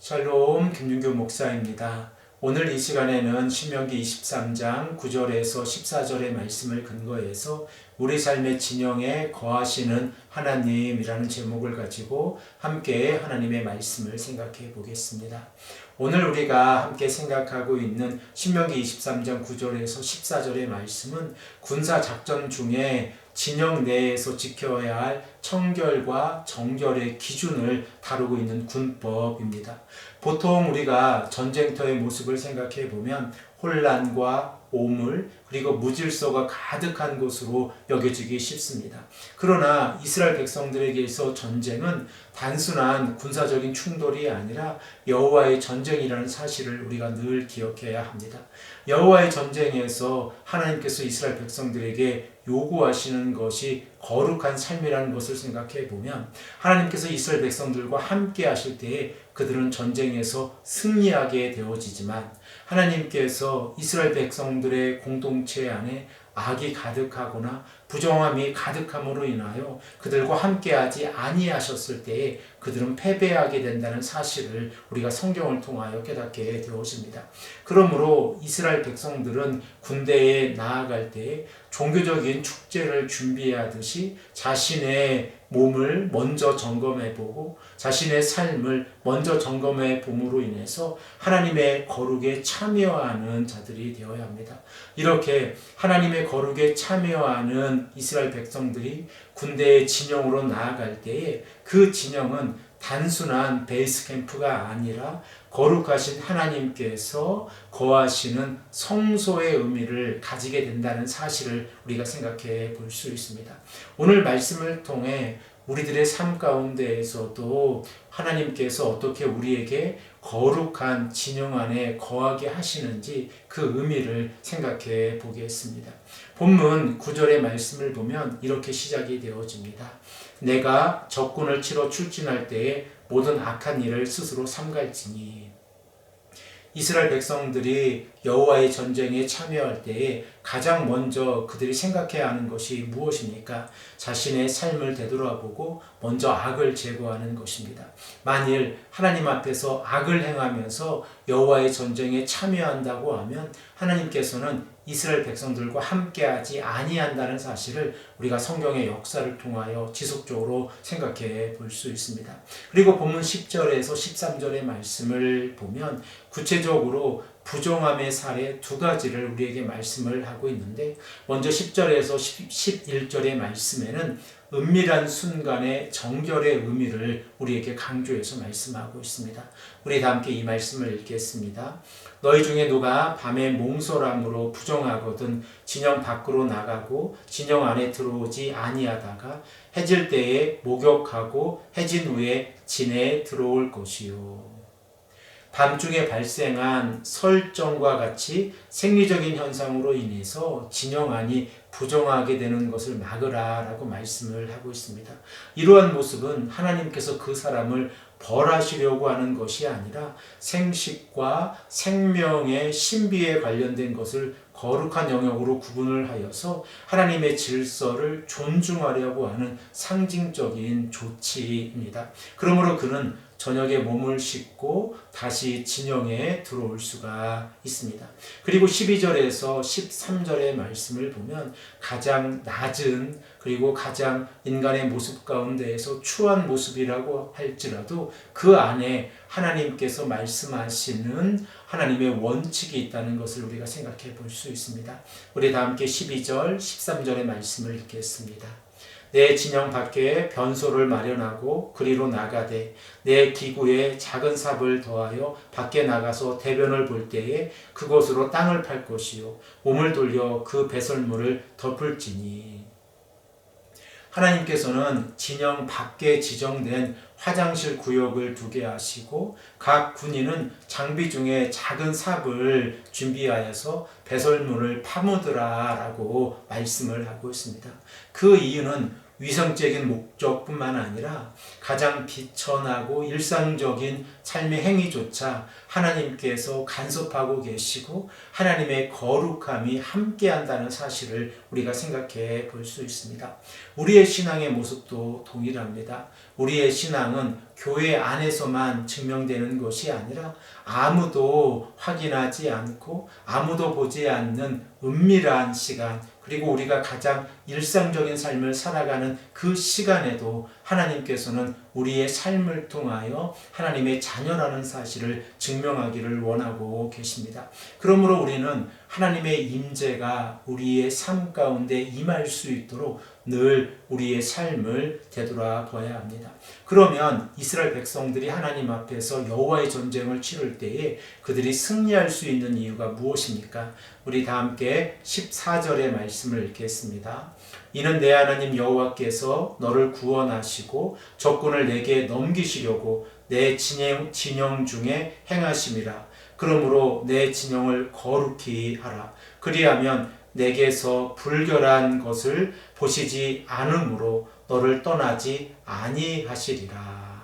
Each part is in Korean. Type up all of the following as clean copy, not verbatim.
샬롬, 김윤규 목사입니다. 오늘 이 시간에는 신명기 23장 9절에서 14절의 말씀을 근거해서 우리 삶의 진영에 거하시는 하나님이라는 제목을 가지고 함께 하나님의 말씀을 생각해 보겠습니다. 오늘 우리가 함께 생각하고 있는 신명기 23장 9절에서 14절의 말씀은 군사작전 중에 진영 내에서 지켜야 할 청결과 정결의 기준을 다루고 있는 군법입니다. 보통 우리가 전쟁터의 모습을 생각해 보면 혼란과 오물 그리고 무질서가 가득한 곳으로 여겨지기 쉽습니다. 그러나 이스라엘 백성들에게서 전쟁은 단순한 군사적인 충돌이 아니라 여호와의 전쟁이라는 사실을 우리가 늘 기억해야 합니다. 여호와의 전쟁에서 하나님께서 이스라엘 백성들에게 요구하시는 것이 거룩한 삶이라는 것을 생각해 보면 하나님께서 이스라엘 백성들과 함께 하실 때에 그들은 전쟁에서 승리하게 되어지지만 하나님께서 이스라엘 백성들의 공동체 안에 악이 가득하거나 부정함이 가득함으로 인하여 그들과 함께하지 아니하셨을 때에 그들은 패배하게 된다는 사실을 우리가 성경을 통하여 깨닫게 되어집니다. 그러므로 이스라엘 백성들은 군대에 나아갈 때에 종교적인 축제를 준비하듯이 자신의 몸을 먼저 점검해보고 자신의 삶을 먼저 점검해 봄으로 인해서 하나님의 거룩에 참여하는 자들이 되어야 합니다. 이렇게 하나님의 거룩에 참여하는 이스라엘 백성들이 군대의 진영으로 나아갈 때에 그 진영은 단순한 베이스 캠프가 아니라 거룩하신 하나님께서 거하시는 성소의 의미를 가지게 된다는 사실을 우리가 생각해 볼 수 있습니다. 오늘 말씀을 통해 우리들의 삶 가운데에서도 하나님께서 어떻게 우리에게 거룩한 진영 안에 거하게 하시는지 그 의미를 생각해 보겠습니다. 본문 9절의 말씀을 보면 이렇게 시작이 되어집니다. 내가 적군을 치러 출진할 때에 모든 악한 일을 스스로 삼갈지니. 이스라엘 백성들이 여호와의 전쟁에 참여할 때에 가장 먼저 그들이 생각해야 하는 것이 무엇입니까? 자신의 삶을 되돌아보고 먼저 악을 제거하는 것입니다. 만일 하나님 앞에서 악을 행하면서 여호와의 전쟁에 참여한다고 하면 하나님께서는 이스라엘 백성들과 함께하지 아니한다는 사실을 우리가 성경의 역사를 통하여 지속적으로 생각해 볼 수 있습니다. 그리고 본문 10절에서 13절의 말씀을 보면 구체적으로 부정함의 사례 두 가지를 우리에게 말씀을 하고 있는데, 먼저 10절에서 11절의 말씀에는 은밀한 순간의 정결의 의미를 우리에게 강조해서 말씀하고 있습니다. 우리 다 함께 이 말씀을 읽겠습니다. 너희 중에 누가 밤에 몽설함으로 부정하거든 진영 밖으로 나가고 진영 안에 들어오지 아니하다가 해질 때에 목욕하고 해진 후에 진에 들어올 것이요. 밤중에 발생한 설정과 같이 생리적인 현상으로 인해서 진영 안이 부정하게 되는 것을 막으라 라고 말씀을 하고 있습니다. 이러한 모습은 하나님께서 그 사람을 벌하시려고 하는 것이 아니라 생식과 생명의 신비에 관련된 것을 거룩한 영역으로 구분을 하여서 하나님의 질서를 존중하려고 하는 상징적인 조치입니다. 그러므로 그는 저녁에 몸을 씻고 다시 진영에 들어올 수가 있습니다. 그리고 12절에서 13절의 말씀을 보면 가장 낮은 그리고 가장 인간의 모습 가운데에서 추한 모습이라고 할지라도 그 안에 하나님께서 말씀하시는 하나님의 원칙이 있다는 것을 우리가 생각해 볼 수 있습니다. 우리 다 함께 12절, 13절의 말씀을 읽겠습니다. 내 진영 밖에 변소를 마련하고 그리로 나가되 내 기구에 작은 삽을 더하여 밖에 나가서 대변을 볼 때에 그곳으로 땅을 팔 것이요 몸을 돌려 그 배설물을 덮을지니. 하나님께서는 진영 밖에 지정된 화장실 구역을 두게 하시고 각 군인은 장비 중에 작은 삽을 준비하여서 배설물을 파묻으라 라고 말씀을 하고 있습니다. 그 이유는 위성적인 목적뿐만 아니라 가장 비천하고 일상적인 삶의 행위조차 하나님께서 간섭하고 계시고 하나님의 거룩함이 함께한다는 사실을 우리가 생각해 볼 수 있습니다. 우리의 신앙의 모습도 동일합니다. 우리의 신앙은 교회 안에서만 증명되는 것이 아니라 아무도 확인하지 않고 아무도 보지 않는 은밀한 시간, 그리고 우리가 가장 일상적인 삶을 살아가는 그 시간에도 하나님께서는 우리의 삶을 통하여 하나님의 자녀라는 사실을 증명하기를 원하고 계십니다. 그러므로 우리는 하나님의 임재가 우리의 삶 가운데 임할 수 있도록 늘 우리의 삶을 되돌아봐야 합니다. 그러면 이스라엘 백성들이 하나님 앞에서 여호와의 전쟁을 치를 때에 그들이 승리할 수 있는 이유가 무엇입니까? 우리 다 함께 14절의 말씀을 읽겠습니다. 이는 내 하나님 여호와께서 너를 구원하시고 적군을 내게 넘기시려고 내 진영 중에 행하심이라. 그러므로 내 진영을 거룩히 하라. 그리하면 내게서 불결한 것을 보시지 않으므로 너를 떠나지 아니하시리라.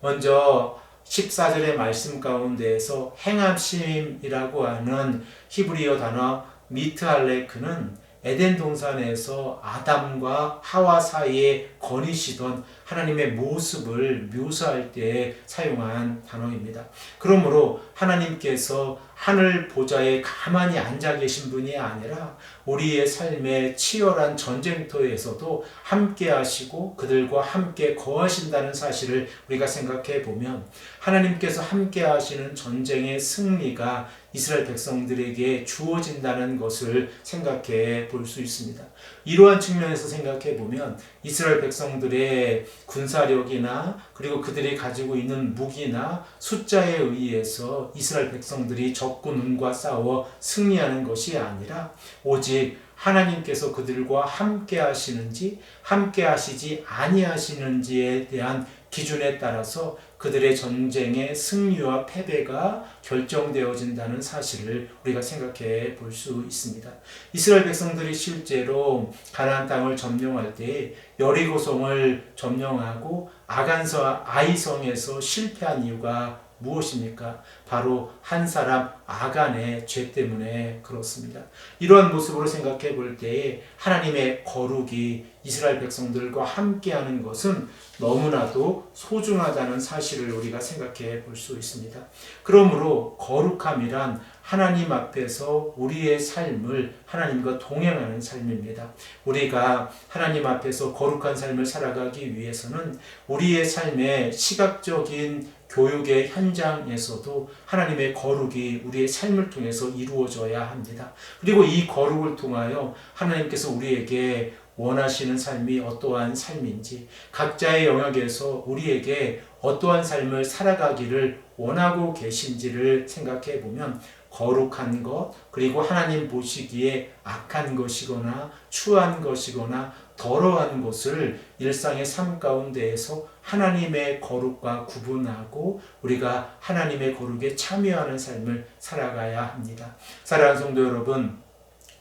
먼저 14절의 말씀 가운데에서 행하심이라고 하는 히브리어 단어 미트할레크는 에덴 동산에서 아담과 하와 사이에 거니시던 하나님의 모습을 묘사할 때 사용한 단어입니다. 그러므로 하나님께서 하늘 보좌에 가만히 앉아 계신 분이 아니라 우리의 삶의 치열한 전쟁터에서도 함께 하시고 그들과 함께 거하신다는 사실을 우리가 생각해 보면 하나님께서 함께 하시는 전쟁의 승리가 이스라엘 백성들에게 주어진다는 것을 생각해 볼 수 있습니다. 이러한 측면에서 생각해 보면 이스라엘 백성들의 군사력이나 그리고 그들이 가지고 있는 무기나 숫자에 의해서 이스라엘 백성들이 적군과 싸워 승리하는 것이 아니라 오직 하나님께서 그들과 함께 하시는지 함께 하시지 아니하시는지에 대한 기준에 따라서 그들의 전쟁의 승리와 패배가 결정되어진다는 사실을 우리가 생각해 볼 수 있습니다. 이스라엘 백성들이 실제로 가나안 땅을 점령할 때 여리고성을 점령하고 아간서 아이성에서 실패한 이유가 무엇입니까? 바로 한 사람 아간의 죄 때문에 그렇습니다. 이러한 모습으로 생각해 볼 때에 하나님의 거룩이 이스라엘 백성들과 함께하는 것은 너무나도 소중하다는 사실을 우리가 생각해 볼 수 있습니다. 그러므로 거룩함이란 하나님 앞에서 우리의 삶을 하나님과 동행하는 삶입니다. 우리가 하나님 앞에서 거룩한 삶을 살아가기 위해서는 우리의 삶의 시각적인 교육의 현장에서도 하나님의 거룩이 우리의 삶을 통해서 이루어져야 합니다. 그리고 이 거룩을 통하여 하나님께서 우리에게 원하시는 삶이 어떠한 삶인지, 각자의 영역에서 우리에게 어떠한 삶을 살아가기를 원하고 계신지를 생각해 보면 거룩한 것, 그리고 하나님 보시기에 악한 것이거나 추한 것이거나 더러운 것을 일상의 삶 가운데에서 하나님의 거룩과 구분하고 우리가 하나님의 거룩에 참여하는 삶을 살아가야 합니다. 사랑하는 성도 여러분,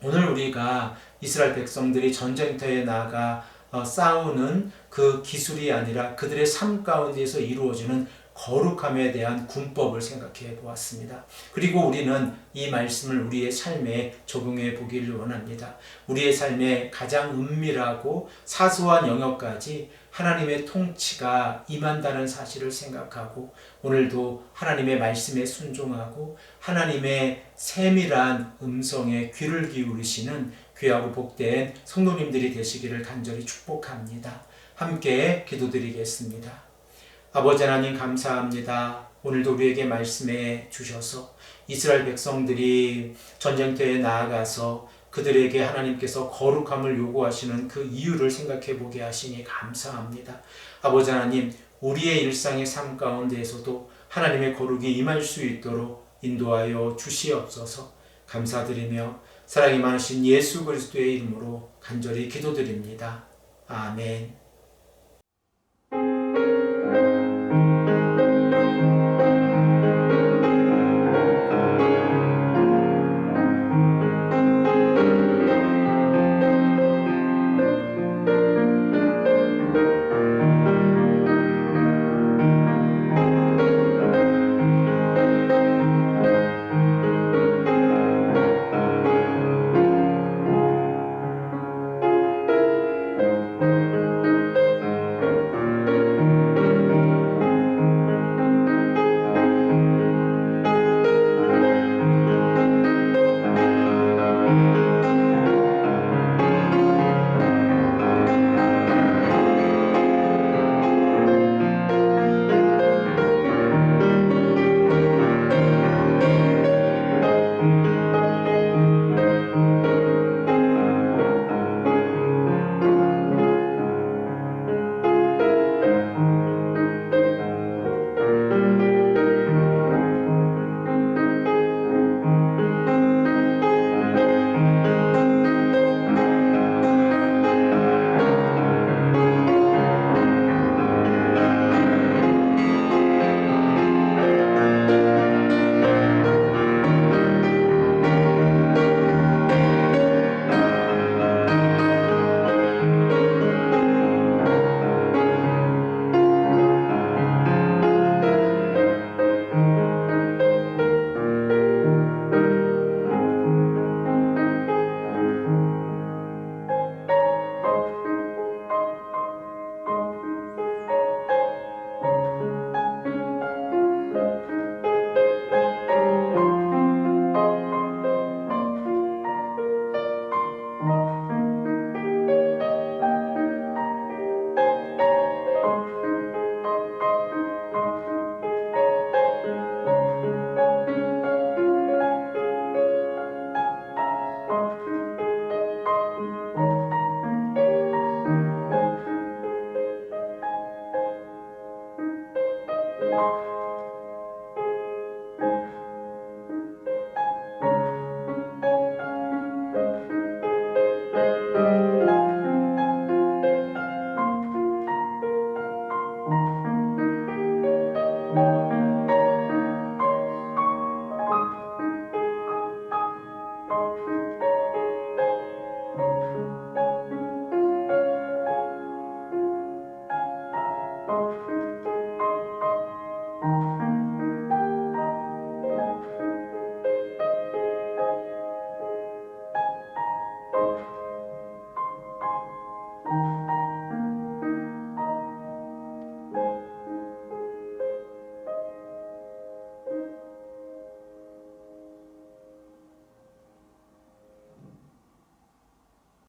오늘 우리가 이스라엘 백성들이 전쟁터에 나가 싸우는 그 기술이 아니라 그들의 삶 가운데에서 이루어지는 거룩함에 대한 군법을 생각해 보았습니다. 그리고 우리는 이 말씀을 우리의 삶에 적용해 보기를 원합니다. 우리의 삶의 가장 은밀하고 사소한 영역까지 하나님의 통치가 임한다는 사실을 생각하고 오늘도 하나님의 말씀에 순종하고 하나님의 세밀한 음성에 귀를 기울이시는 귀하고 복된 성도님들이 되시기를 간절히 축복합니다. 함께 기도드리겠습니다. 아버지 하나님 감사합니다. 오늘도 우리에게 말씀해 주셔서 이스라엘 백성들이 전쟁터에 나아가서 그들에게 하나님께서 거룩함을 요구하시는 그 이유를 생각해 보게 하시니 감사합니다. 아버지 하나님, 우리의 일상의 삶 가운데에서도 하나님의 거룩이 임할 수 있도록 인도하여 주시옵소서. 감사드리며 사랑이 많으신 예수 그리스도의 이름으로 간절히 기도드립니다. 아멘.